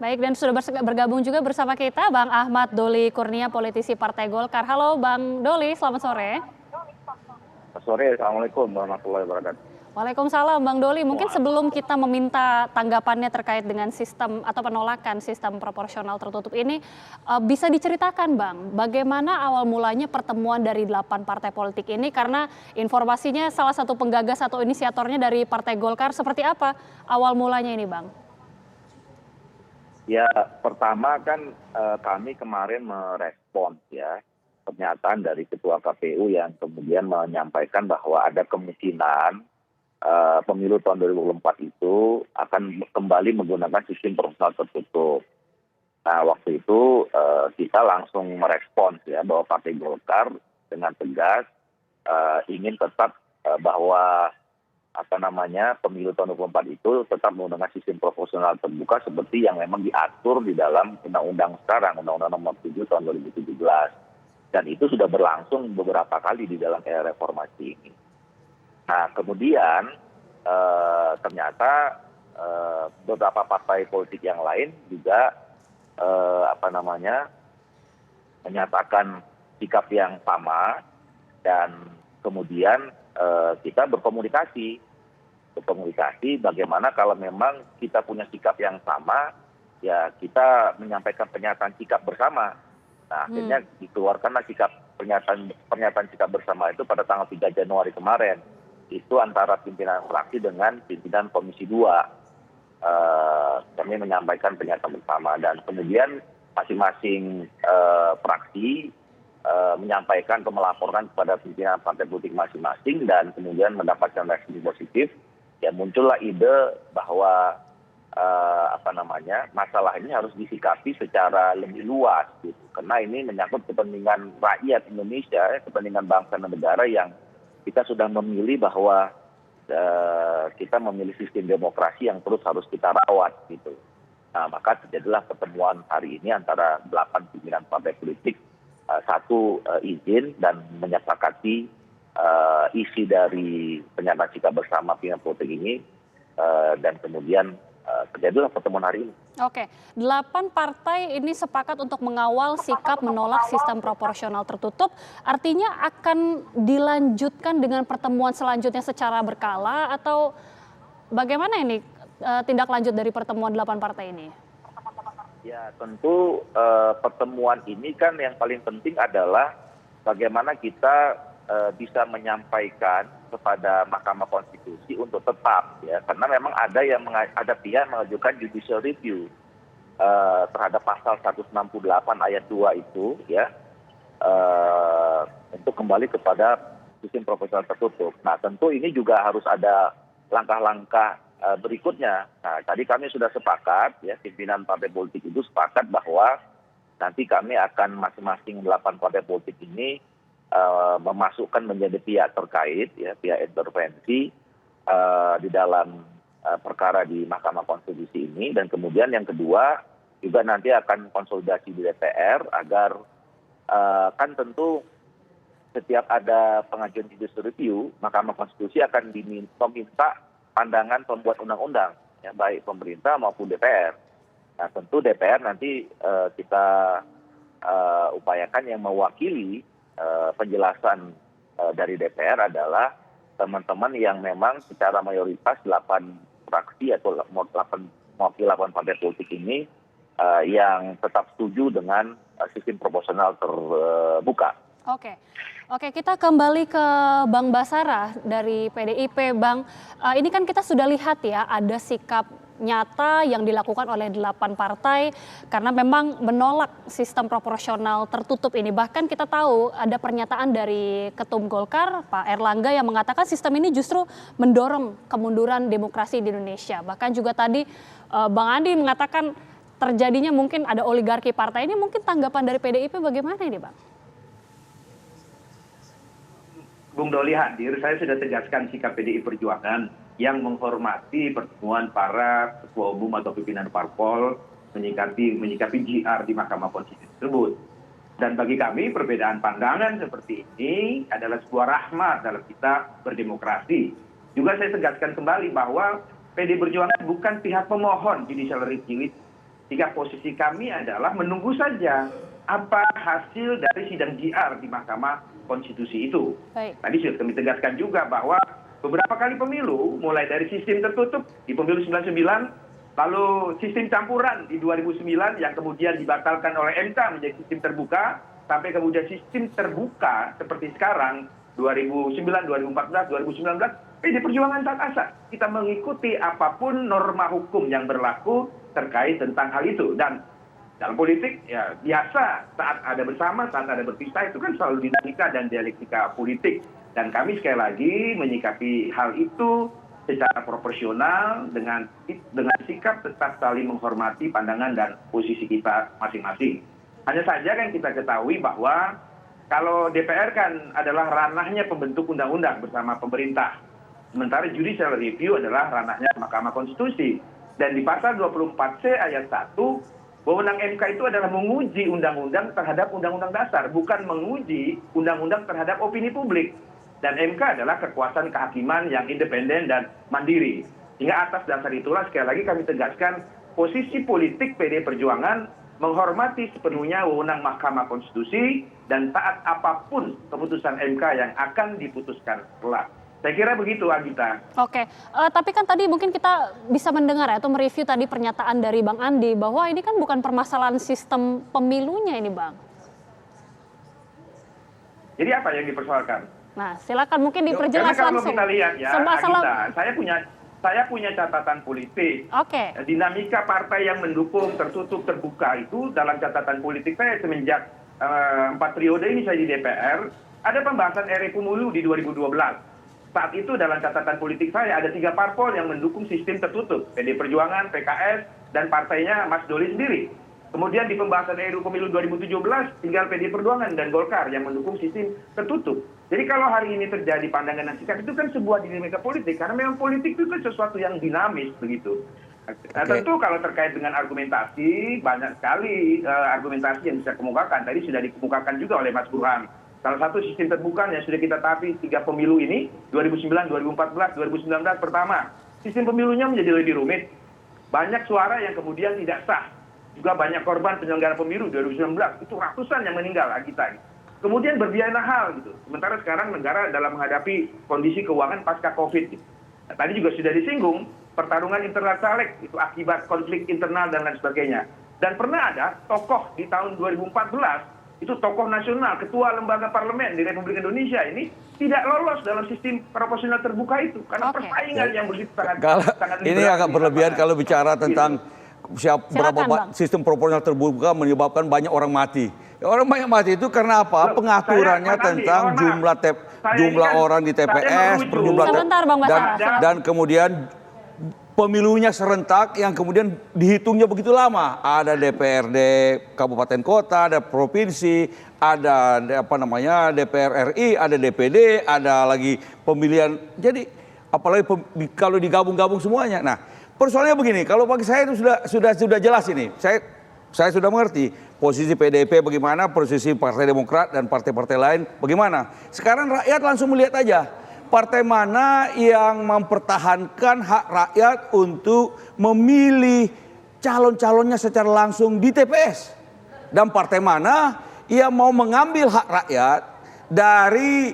Baik, dan sudah bergabung juga bersama kita Bang Ahmad Doli Kurnia, politisi Partai Golkar. Halo Bang Doli, selamat sore. Selamat sore, Assalamualaikum warahmatullahi wabarakatuh. Waalaikumsalam Bang Doli, mungkin sebelum kita meminta tanggapannya terkait dengan sistem atau penolakan sistem proporsional tertutup ini, bisa diceritakan Bang, bagaimana awal mulanya pertemuan dari 8 partai politik ini, karena informasinya salah satu penggagas atau inisiatornya dari Partai Golkar, seperti apa awal mulanya ini Bang? Ya, pertama kan kami kemarin merespons ya pernyataan dari Ketua KPU yang kemudian menyampaikan bahwa ada kemungkinan pemilu tahun 2024 itu akan kembali menggunakan sistem proporsional tertutup. Nah, waktu itu kita langsung merespons ya bahwa Partai Golkar dengan tegas ingin tetap bahwa pemilu tahun 2024 itu tetap menggunakan sistem proporsional terbuka seperti yang memang diatur di dalam undang-undang sekarang, Undang-Undang Nomor 7 tahun 2017. Dan itu sudah berlangsung beberapa kali di dalam era reformasi ini. Nah, kemudian ternyata beberapa partai politik yang lain juga menyatakan sikap yang sama, dan kemudian kita berkomunikasi bagaimana kalau memang kita punya sikap yang sama, ya kita menyampaikan pernyataan sikap bersama. Nah, akhirnya dikeluarkanlah pernyataan sikap bersama itu pada tanggal 3 Januari kemarin. Itu antara pimpinan fraksi dengan pimpinan Komisi 2. Kami menyampaikan pernyataan bersama, dan kemudian masing-masing fraksi menyampaikan atau melaporkan kepada pimpinan partai politik masing-masing, dan kemudian mendapatkan respon positif. Ya, muncullah ide bahwa masalah ini harus disikapi secara lebih luas gitu, karena ini menyangkut kepentingan rakyat Indonesia, kepentingan bangsa dan negara yang kita sudah memilih bahwa kita memilih sistem demokrasi yang terus harus kita rawat gitu. Nah, maka terjadilah pertemuan hari ini antara 8 pimpinan partai politik, satu izin dan menyepakati isi dari pernyataan sikap bersama pimpinan politik ini, dan kemudian terjadilah pertemuan hari ini. Oke, 8 partai ini sepakat untuk mengawal sikap menolak sistem proporsional tertutup. Artinya akan dilanjutkan dengan pertemuan selanjutnya secara berkala, atau bagaimana ini tindak lanjut dari pertemuan 8 partai ini? Ya, tentu pertemuan ini kan yang paling penting adalah bagaimana kita bisa menyampaikan kepada Mahkamah Konstitusi untuk tetap ya, karena memang ada pihak mengajukan judicial review terhadap pasal 168 ayat 2 itu ya, untuk kembali kepada sistem proporsional tertutup. Nah, tentu ini juga harus ada langkah-langkah berikutnya. Nah, tadi kami sudah sepakat ya, pimpinan partai politik itu sepakat bahwa nanti kami akan masing-masing 8 partai politik ini memasukkan menjadi pihak terkait ya, pihak intervensi di dalam perkara di Mahkamah Konstitusi ini. Dan kemudian yang kedua juga nanti akan konsolidasi di DPR agar kan tentu setiap ada pengajuan judicial review, Mahkamah Konstitusi akan meminta pandangan pembuat undang-undang ya, baik pemerintah maupun DPR. Nah, tentu DPR nanti kita upayakan yang mewakili penjelasan dari DPR adalah teman-teman yang memang secara mayoritas 8 fraksi atau 8 partai politik ini yang tetap setuju dengan sistem proporsional terbuka. Oke, kita kembali ke Bang Basara dari PDIP, Bang. Ini kan kita sudah lihat ya, ada sikap nyata yang dilakukan oleh 8 partai karena memang menolak sistem proporsional tertutup ini. Bahkan kita tahu ada pernyataan dari Ketum Golkar, Pak Erlangga, yang mengatakan sistem ini justru mendorong kemunduran demokrasi di Indonesia. Bahkan juga tadi Bang Andi mengatakan terjadinya mungkin ada oligarki partai ini. Mungkin tanggapan dari PDIP bagaimana ini, Bang? Bung Doli hadir, saya sudah tegaskan sikap PDI Perjuangan yang menghormati pertemuan para ketua umum atau pimpinan parpol menyikapi GR di Mahkamah Konstitusi tersebut. Dan bagi kami perbedaan pandangan seperti ini adalah sebuah rahmat dalam kita berdemokrasi. Juga saya tegaskan kembali bahwa PDI Perjuangan bukan pihak pemohon judicial review. Sehingga posisi kami adalah menunggu saja apa hasil dari sidang JR di Mahkamah Konstitusi itu. Baik. Tadi sudah kami tegaskan juga bahwa beberapa kali pemilu, mulai dari sistem tertutup di pemilu 99, lalu sistem campuran di 2009 yang kemudian dibatalkan oleh MK menjadi sistem terbuka, sampai kemudian sistem terbuka seperti sekarang 2009, 2014, 2019, PD Perjuangan tak asa. Kita mengikuti apapun norma hukum yang berlaku terkait tentang hal itu. Dan dalam politik ya biasa, saat ada bersama, saat ada berpisah, itu kan selalu dinamika dan dialektika politik. Dan kami sekali lagi menyikapi hal itu secara proporsional dengan sikap tetap saling menghormati pandangan dan posisi kita masing-masing. Hanya saja kan kita ketahui bahwa kalau DPR kan adalah ranahnya pembentuk undang-undang bersama pemerintah. Sementara judicial review adalah ranahnya Mahkamah Konstitusi. Dan di pasal 24C ayat 1, wewenang MK itu adalah menguji undang-undang terhadap undang-undang dasar, bukan menguji undang-undang terhadap opini publik. Dan MK adalah kekuasaan kehakiman yang independen dan mandiri. Sehingga atas dasar itulah sekali lagi kami tegaskan posisi politik PD Perjuangan menghormati sepenuhnya wewenang Mahkamah Konstitusi dan taat apapun keputusan MK yang akan diputuskan kelak. Saya kira begitu, Agita. Oke, tapi kan tadi mungkin kita bisa mendengar ya, atau mereview tadi pernyataan dari Bang Andi bahwa ini kan bukan permasalahan sistem pemilunya ini, Bang. Jadi apa yang dipersoalkan? Nah, silakan mungkin diperjelas Karena langsung. kalau kita lihat ya, Agita, saya punya catatan politik. Oke. Dinamika partai yang mendukung tertutup terbuka itu dalam catatan politik saya semenjak 4 periode ini saya di DPR, ada pembahasan RUU Pemilu di 2012. Saat itu dalam catatan politik saya ada 3 parpol yang mendukung sistem tertutup, PD Perjuangan, PKS, dan partainya Mas Doli sendiri. Kemudian di pembahasan RUU Pemilu 2017 tinggal PD Perjuangan dan Golkar yang mendukung sistem tertutup. Jadi kalau hari ini terjadi pandangan dan sikap itu kan sebuah dinamika politik, karena memang politik itu kan sesuatu yang dinamis begitu. Nah, tentu kalau terkait dengan argumentasi, banyak sekali argumentasi yang bisa kemukakan. Tadi sudah dikemukakan juga oleh Mas Burhan. Salah satu sistem terbuka yang sudah kita taati 3 pemilu ini, 2009, 2014, 2019 pertama. Sistem pemilunya menjadi lebih rumit. Banyak suara yang kemudian tidak sah. Juga banyak korban penyelenggara pemilu 2019. Itu ratusan yang meninggal, Agita. Kemudian berbiaya hal gitu. Sementara sekarang negara dalam menghadapi kondisi keuangan pasca COVID. Gitu. Nah, tadi juga sudah disinggung, pertarungan internal caleg itu akibat konflik internal dan lain sebagainya. Dan pernah ada tokoh di tahun 2014, itu tokoh nasional, ketua lembaga parlemen di Republik Indonesia ini tidak lolos dalam sistem proporsional terbuka itu karena persaingan yang begitu sangat ini agak berlebihan kalau bicara tentang berapa sistem proporsional terbuka menyebabkan banyak orang mati. Orang banyak mati itu karena apa? Pengaturannya tentang jumlah orang di TPS, jumlah dan kemudian pemilunya serentak yang kemudian dihitungnya begitu lama. Ada DPRD kabupaten kota, ada provinsi, ada DPR RI, ada DPD, ada lagi pemilihan. Jadi apalagi kalau digabung-gabung semuanya. Nah, persoalannya begini, kalau bagi saya itu sudah jelas ini. Saya sudah mengerti posisi PDIP bagaimana, posisi Partai Demokrat dan partai-partai lain bagaimana. Sekarang rakyat langsung melihat aja. Partai mana yang mempertahankan hak rakyat untuk memilih calon-calonnya secara langsung di TPS. Dan partai mana yang mau mengambil hak rakyat dari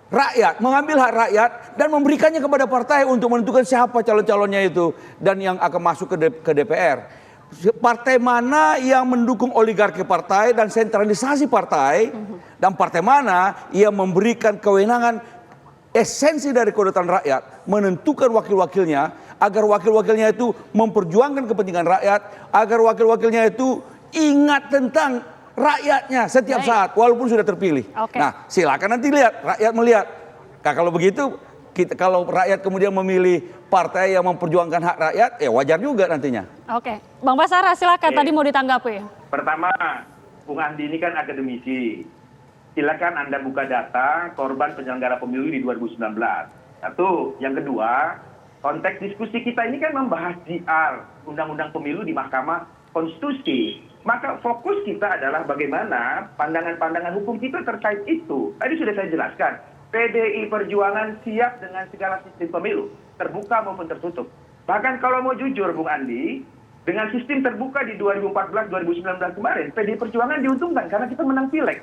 rakyat. Mengambil hak rakyat dan memberikannya kepada partai untuk menentukan siapa calon-calonnya itu. Dan yang akan masuk ke DPR. Partai mana yang mendukung oligarki partai dan sentralisasi partai. Dan partai mana yang memberikan kewenangan esensi dari kedaulatan rakyat menentukan wakil-wakilnya agar wakil-wakilnya itu memperjuangkan kepentingan rakyat, agar wakil-wakilnya itu ingat tentang rakyatnya setiap saat walaupun sudah terpilih. Nah, silakan nanti lihat, rakyat melihat. Nah, kalau begitu kalau rakyat kemudian memilih partai yang memperjuangkan hak rakyat, ya wajar juga nantinya. Oke, Bang Basara silakan tadi mau ditanggapi. Pertama, Bung Andi ini kan akademisi. Silakan Anda buka data korban penyelenggara pemilu di 2019. Satu, yang kedua, konteks diskusi kita ini kan membahas JR, Undang-Undang Pemilu di Mahkamah Konstitusi. Maka fokus kita adalah bagaimana pandangan-pandangan hukum kita terkait itu. Tadi sudah saya jelaskan, PDI Perjuangan siap dengan segala sistem pemilu, terbuka maupun tertutup. Bahkan kalau mau jujur, Bung Andi, Dengan sistem terbuka di 2014-2019 kemarin, PDI Perjuangan diuntungkan karena kita menang pileg.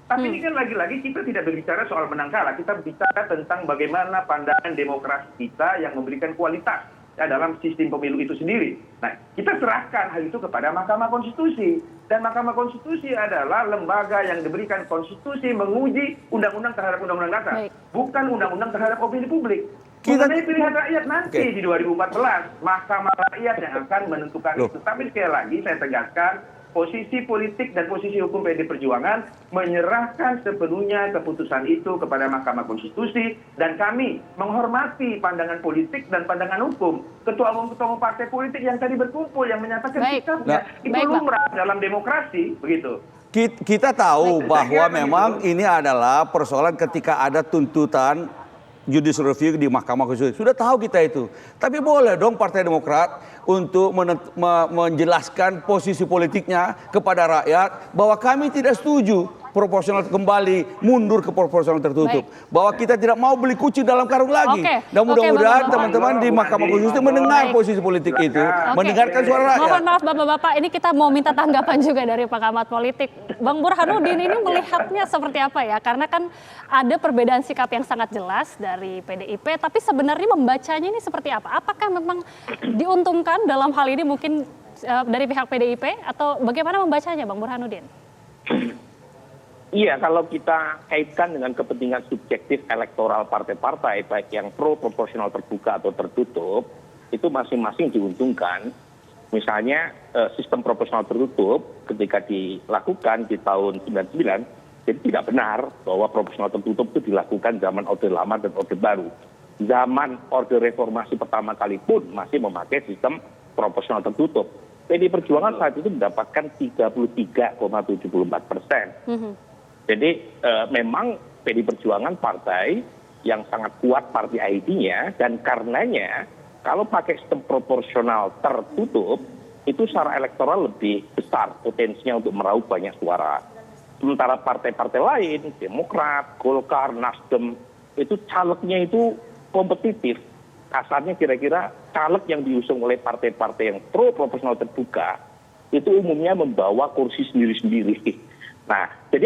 Tapi ini kan lagi-lagi kita tidak berbicara soal menang kalah, kita bicara tentang bagaimana pandangan demokrasi kita yang memberikan kualitas ya, dalam sistem pemilu itu sendiri. Nah, kita serahkan hal itu kepada Mahkamah Konstitusi. Dan Mahkamah Konstitusi adalah lembaga yang diberikan konstitusi menguji undang-undang terhadap undang-undang dasar. Baik. Bukan undang-undang terhadap opini publik. Kita- Mengenai pilihan rakyat nanti di 2014, Mahkamah Rakyat yang akan menentukan itu. Tapi sekali lagi saya tegaskan, posisi politik dan posisi hukum PDI Perjuangan menyerahkan sepenuhnya keputusan itu kepada Mahkamah Konstitusi, dan kami menghormati pandangan politik dan pandangan hukum ketua umum partai politik yang tadi berkumpul yang menyatakan Baik. sikapnya. Itu Baik, Pak. lumrah dalam demokrasi, begitu. Kita tahu Baik, bahwa saya kira memang begitu. ini adalah persoalan ketika ada tuntutan judicial review di Mahkamah Konstitusi. Sudah tahu kita itu. Tapi boleh dong Partai Demokrat untuk menjelaskan posisi politiknya kepada rakyat bahwa kami tidak setuju proporsional kembali mundur ke proporsional tertutup. Baik. Bahwa kita tidak mau beli kucing dalam karung lagi. Oke. Dan mudah-mudahan Oke, teman-teman di Mahkamah Konstitusi mendengar posisi politik itu, Oke. mendengarkan suara rakyat. Mohon maaf Bapak-Bapak, ini kita mau minta tanggapan juga dari pengamat politik. Bang Burhanuddin ini melihatnya seperti apa ya? Karena kan ada perbedaan sikap yang sangat jelas dari PDIP, tapi sebenarnya membacanya ini seperti apa? Apakah memang diuntungkan dalam hal ini mungkin dari pihak PDIP atau bagaimana membacanya Bang Burhanuddin? Iya, kalau kita kaitkan dengan kepentingan subjektif elektoral partai-partai, baik yang pro proporsional terbuka atau tertutup, itu masing-masing diuntungkan. Misalnya sistem proporsional tertutup ketika dilakukan di tahun 99, jadi tidak benar bahwa proporsional tertutup itu dilakukan zaman Orde Lama dan Orde Baru. Zaman Orde Reformasi pertama kali pun masih memakai sistem proporsional tertutup. PDI Perjuangan saat itu mendapatkan 33,74%. Jadi memang PDI Perjuangan partai yang sangat kuat party ID-nya, dan karenanya kalau pakai sistem proporsional tertutup itu secara elektoral lebih besar potensinya untuk meraup banyak suara. Sementara partai-partai lain, Demokrat, Golkar, Nasdem, itu calegnya itu kompetitif. Kasarnya kira-kira caleg yang diusung oleh partai-partai yang pro proporsional terbuka itu umumnya membawa kursi sendiri-sendiri. Nah, jadi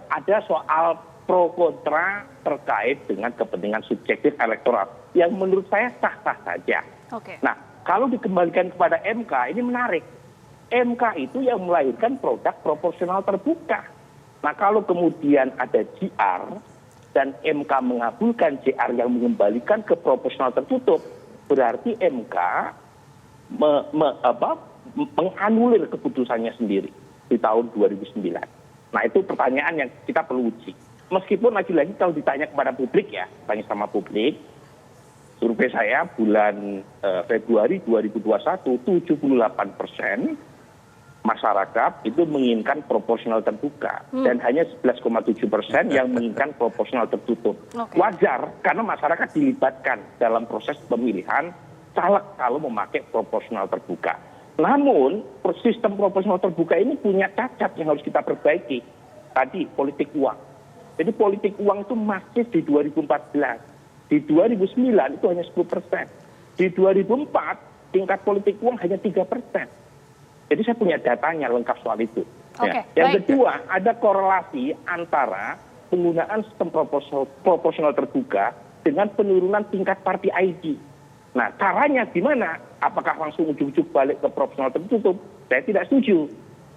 ada soal pro kontra terkait dengan kepentingan subjektif elektoral yang menurut saya sah-sah saja. Oke. Nah, kalau dikembalikan kepada MK ini menarik. MK itu yang melahirkan produk proporsional terbuka. Nah, kalau kemudian ada JR dan MK mengabulkan JR yang mengembalikan ke proporsional tertutup, berarti MK menganulir keputusannya sendiri di tahun 2009. Nah, itu pertanyaan yang kita perlu uji. Meskipun lagi-lagi kalau ditanya kepada publik ya, tanya sama publik, survei saya bulan Februari 2021, 78% masyarakat itu menginginkan proporsional terbuka. Dan hanya 11,7% yang menginginkan proporsional tertutup. Oke. Wajar, karena masyarakat dilibatkan dalam proses pemilihan caleg kalau memakai proporsional terbuka. Namun, sistem proporsional terbuka ini punya cacat yang harus kita perbaiki. Tadi, politik uang. Jadi politik uang itu masih di 2014. Di 2009 itu hanya 10%. Di 2004, tingkat politik uang hanya 3%. Jadi saya punya datanya lengkap soal itu. Oke, Yang baik. kedua, ada korelasi antara penggunaan sistem proporsional terbuka dengan penurunan tingkat party ID. Nah, caranya gimana? Apakah langsung ujuk-ujuk balik ke proporsional tertutup? Saya tidak setuju.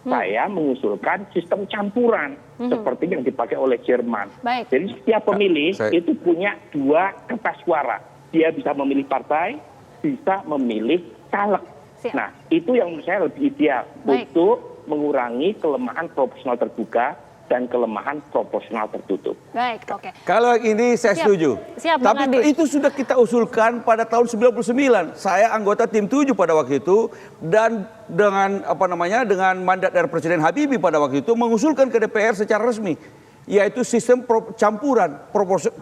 Saya mengusulkan sistem campuran seperti yang dipakai oleh Jerman. Baik. Jadi setiap pemilih Saya- itu punya 2 kertas suara. Dia bisa memilih partai, bisa memilih caleg. Siap. Nah, itu yang menurut saya lebih ideal Baik. untuk mengurangi kelemahan proporsional terbuka dan kelemahan proporsional tertutup. Baik, oke. Kalau ini saya Siap. setuju. Siap, Bang Tapi Andi. itu sudah kita usulkan pada tahun 99. Saya anggota tim 7 pada waktu itu, dan dengan dengan mandat dari Presiden Habibie pada waktu itu mengusulkan ke DPR secara resmi, yaitu sistem campuran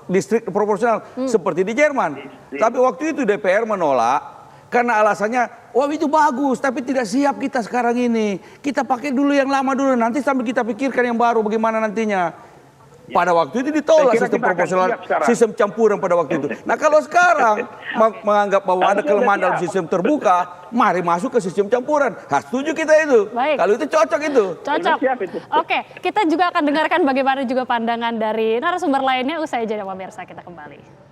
distrik proporsional seperti di Jerman. Tapi waktu itu DPR menolak karena alasannya, wah itu bagus, tapi tidak siap kita sekarang ini. Kita pakai dulu yang lama dulu, nanti sambil kita pikirkan yang baru bagaimana nantinya. Pada waktu itu ditolak Saya kira sistem kita akan proporsional, siap sekarang. sistem campuran pada waktu itu. Nah kalau sekarang menganggap bahwa ada Harusnya kelemahan udah dalam siap. sistem terbuka, mari masuk ke sistem campuran. Nah, setuju kita itu. Baik. Kalau itu cocok itu. Cocok. Siap itu. Oke, kita juga akan dengarkan bagaimana juga pandangan dari narasumber lainnya usai jeda pemirsa, kita kembali.